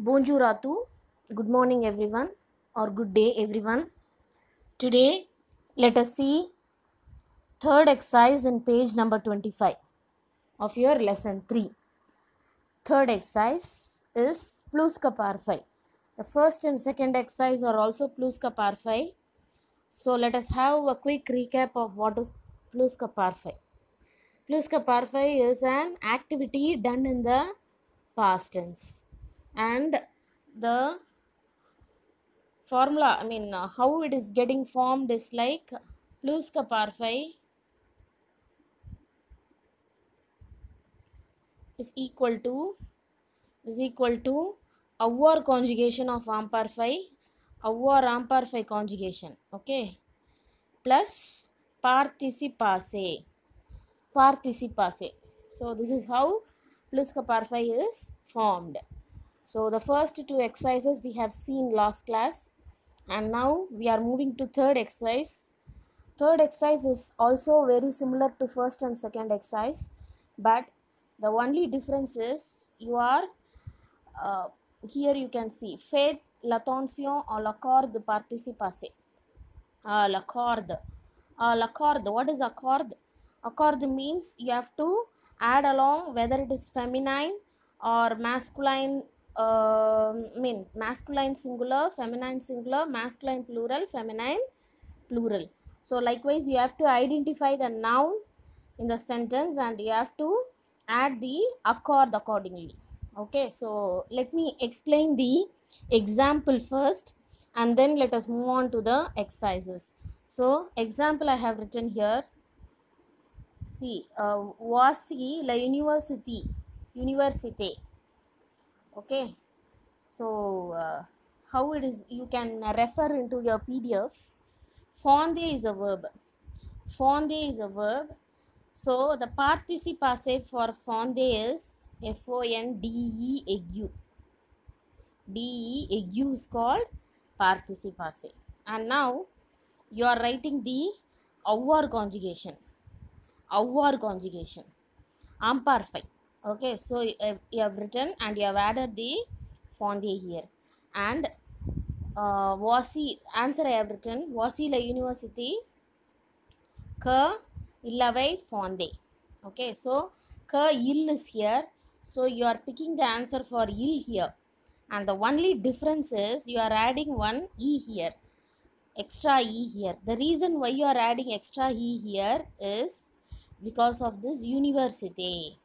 Bonjour à tous. Good morning, everyone, or good day, everyone. Today, let us see third exercise in page number 25 of your lesson 3. Third exercise is Pluska Par 5. The first and second exercise are also Pluska Par 5. So, let us have a quick recap of what is Pluska Par 5. Pluska Par 5 is an activity done in the past tense, and the formula, how it is getting formed is like plus ka par 5 is equal to our conjugation of ampar 5, our ampar 5 conjugation, okay, plus participace. So this is how plus ka par 5 is formed. So the first two exercises we have seen last class, and now we are moving to third exercise. Third exercise is also very similar to first and second exercise, but the only difference is you are uh, here you can see fait l'attention à l'accord participace. L'accord. What is accord? Accord means you have to add along whether it is feminine or masculine. Masculine singular, feminine singular, masculine plural, feminine plural. So likewise you have to identify the noun in the sentence and you have to add the accord accordingly. Okay, so let me explain the example first and then let us move on to the exercises. So example I have written here. See, voici la université. Okay, so how it is, you can refer into your PDF. Fonder is a verb. So the participative for fonder is F-O-N-D-E ague. D-E ague is called participative. And now you are writing the our conjugation. Ampar 5. Okay, so you have written and you have added the fonder here. And answer I have written, voici la university que il avait fondé. Okay, so que il is here, so you are picking the answer for il here, and the only difference is you are adding one e here, extra e here. The reason why you are adding extra e here is because of this university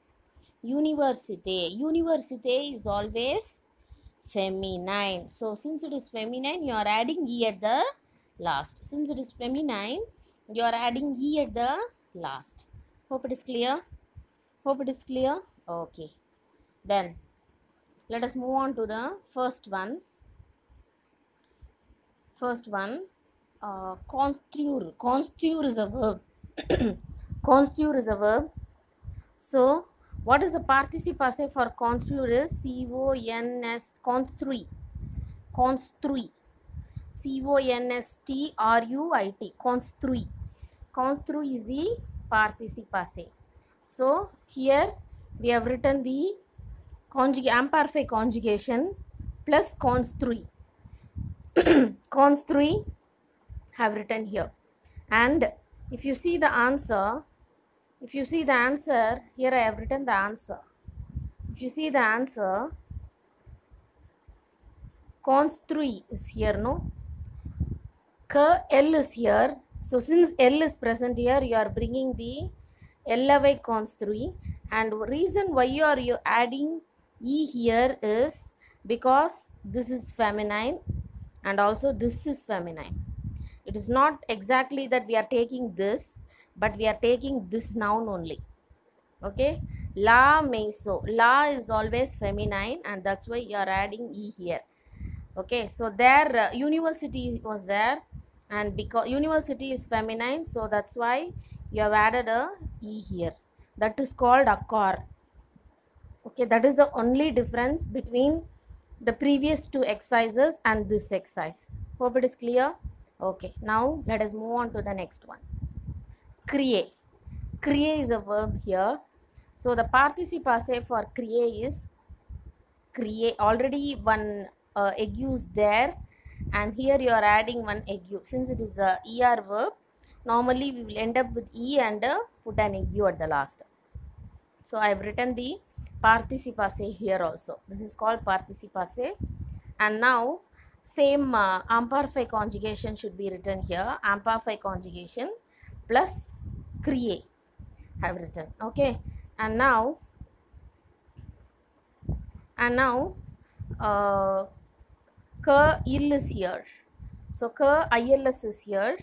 is always feminine, so since it is feminine you are adding e at the last. Since it is feminine you are adding e at the last. Hope it is clear. Okay, then let us move on to the first one. Construre is a verb. Construre is a verb. So what is the participative for construre is C-O-N-S, construit. C-O-N-S-T-R-U-I-T, construit. Construit is the participative. So here we have written the ampar 5 conjugation plus construit. Construit have written here, and if you see the answer, here I have written the answer. If you see the answer, construit is here, no? L is here. So since L is present here, you are bringing the L construit, and reason why you are adding E here is because this is feminine and also this is feminine. It is not exactly that we are taking this, but we are taking this noun only. Okay, la meiso, la is always feminine and that's why you are adding E here. Okay, so there university was there, and because university is feminine, so that's why you have added a E here. That is called accord. Okay, that is the only difference between the previous two exercises and this exercise. Hope it is clear. Okay, now let us move on to the next one. Créer. Créer is a verb here. So the participative for créer is create. Already one ague is there, and here you are adding one ague. Since it is a er verb, normally we will end up with e and put an ague at the last. So I have written the participe passé here also. This is called participe passé. And now same imperfect conjugation should be written here. Imperfect conjugation plus créer I have written. Okay. And now que il is here. So que ILS is here.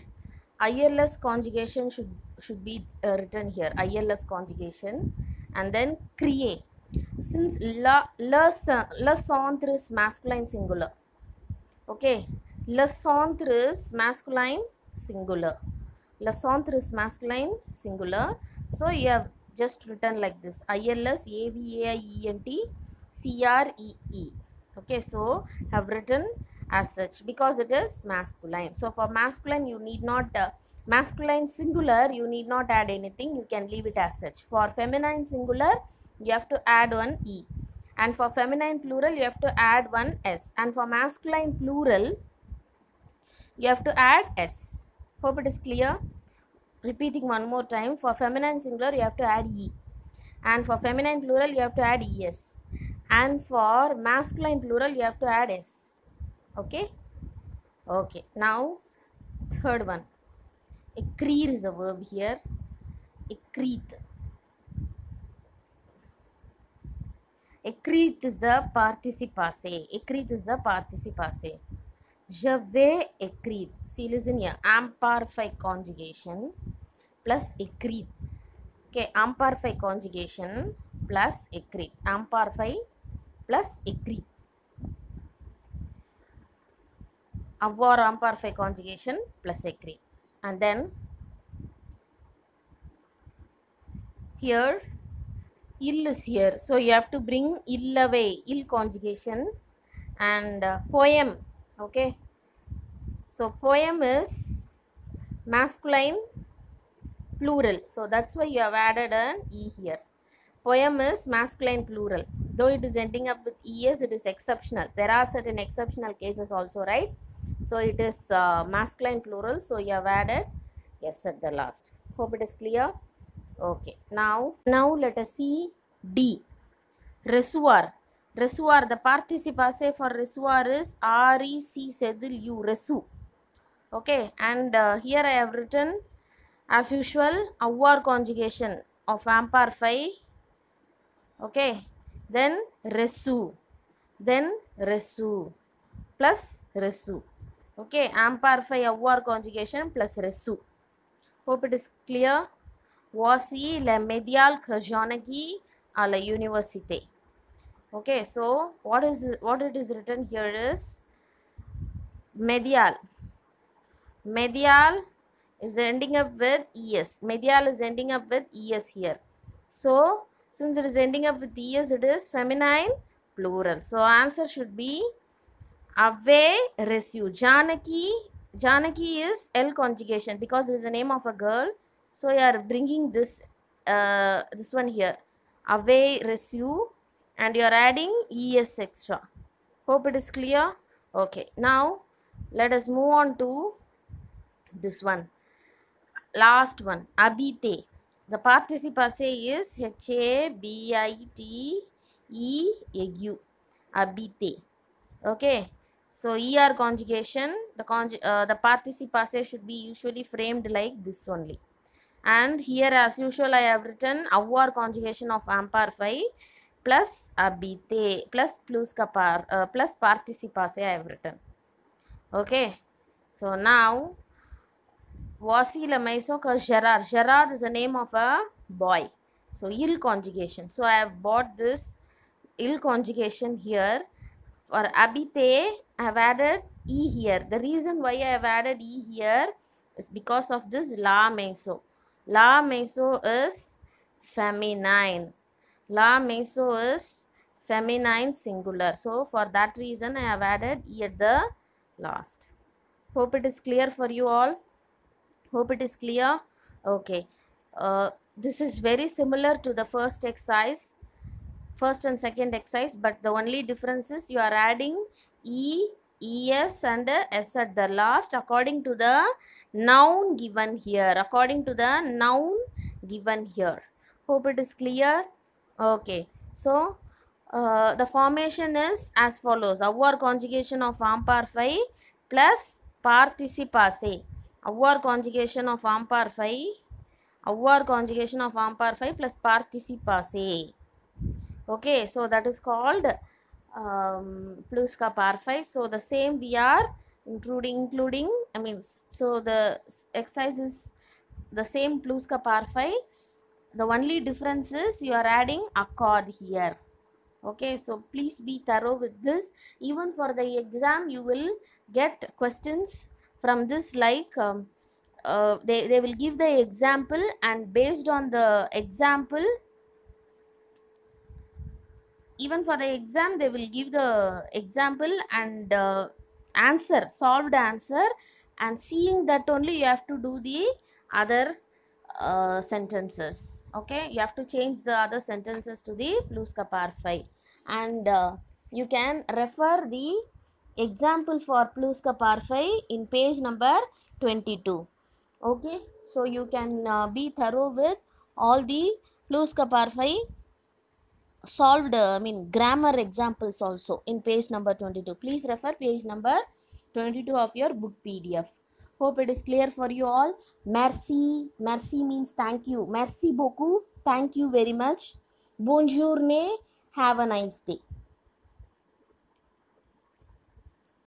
ILS conjugation should be written here. ILS conjugation, and then créer. Since le centre is masculine singular. Okay, le centre is masculine singular. Le centre is masculine singular. So you have just written like this: ILS AVAIENT CREE. Okay, so have written as such because it is masculine. So for masculine you need not masculine singular you need not add anything, you can leave it as such. For feminine singular you have to add one e, and for feminine plural you have to add one s, and for masculine plural you have to add s. Hope it is clear. Repeating one more time: for feminine singular you have to add e, and for feminine plural you have to add es, and for masculine plural you have to add s. Okay. Okay, now third one, écrire is a verb here. Écrite. Écrite is the participe passé. Écrite is the participe passé. Je vais écrire. See, listen here. Imperfect conjugation plus écrire. Okay, imperfect conjugation plus écrire. Imperfect plus écrire. Avoir imperfect conjugation plus écrire. And then here il is here, so you have to bring il away, il conjugation, and poem. Okay, so poem is masculine plural, so that's why you have added an e here. Poem is masculine plural, though it is ending up with es, it is exceptional. There are certain exceptional cases also, right? So it is masculine plural, so you have added yes at the last. Hope it is clear. Okay, now let us see D. Reservoir. Reservoir, the participe passé for reservoir is REC-U, resu. Okay, and here I have written as usual avoir conjugation of imperfect. Okay, then resu, plus resu. Okay, imperfect avoir conjugation plus resu. Hope it is clear. Voici le médial que Janaki à la université. Okay, so what it is written here is medial. Medial is ending up with es. Medial is ending up with es here. So since it is ending up with es, it is feminine plural. So answer should be avait reçu. Janaki is L conjugation because it is the name of a girl. So you are bringing this this one here, avait reçu, and you are adding es extra. Hope it is clear. Okay, now let us move on to this one, last one, habiter. The participe passé is habite, habiter. Okay, so er conjugation, the participe passé should be usually framed like this only. And here as usual I have written avoir conjugation of imperfect plus habiter plus participe passé I have written. Okay, so now voici la maison que Gerard. Gerard is the name of a boy. So il conjugation. So I have bought this il conjugation here. For habiter I have added e here. The reason why I have added e here is because of this la maison. La maison is feminine. La maison is feminine singular. So for that reason I have added e at the last. Hope it is clear for you all. Hope it is clear. Okay, this is very similar to the first exercise. first and second exercise, but the only difference is you are adding E, ES and S at the last according to the noun given here. According to the noun given here. Hope it is clear. Okay. So, the formation is as follows. Avoir conjugation of arm parfait plus participace. Avoir conjugation of arm parfait. Avoir conjugation of arm parfait plus participace. Okay, so that is called plus ka parfait. So the same we are including I mean, so the exercise is the same plus ka parfait. The only difference is you are adding accord here. Okay, so please be thorough with this. Even for the exam you will get questions from this, like they will give the example, and based on the example, even for the exam they will give the example and answer, solved answer, and seeing that only you have to do the other sentences. Okay, you have to change the other sentences to the plus ka parfait, and you can refer the example for plus ka parfait in page number 22. Okay, so you can be thorough with all the plus ka parfait solved grammar examples also in page number 22. Please refer page number 22 of your book PDF. Hope it is clear for you all. Merci. Merci means thank you. Merci beaucoup. Thank you very much. Bonjour. Have a nice day.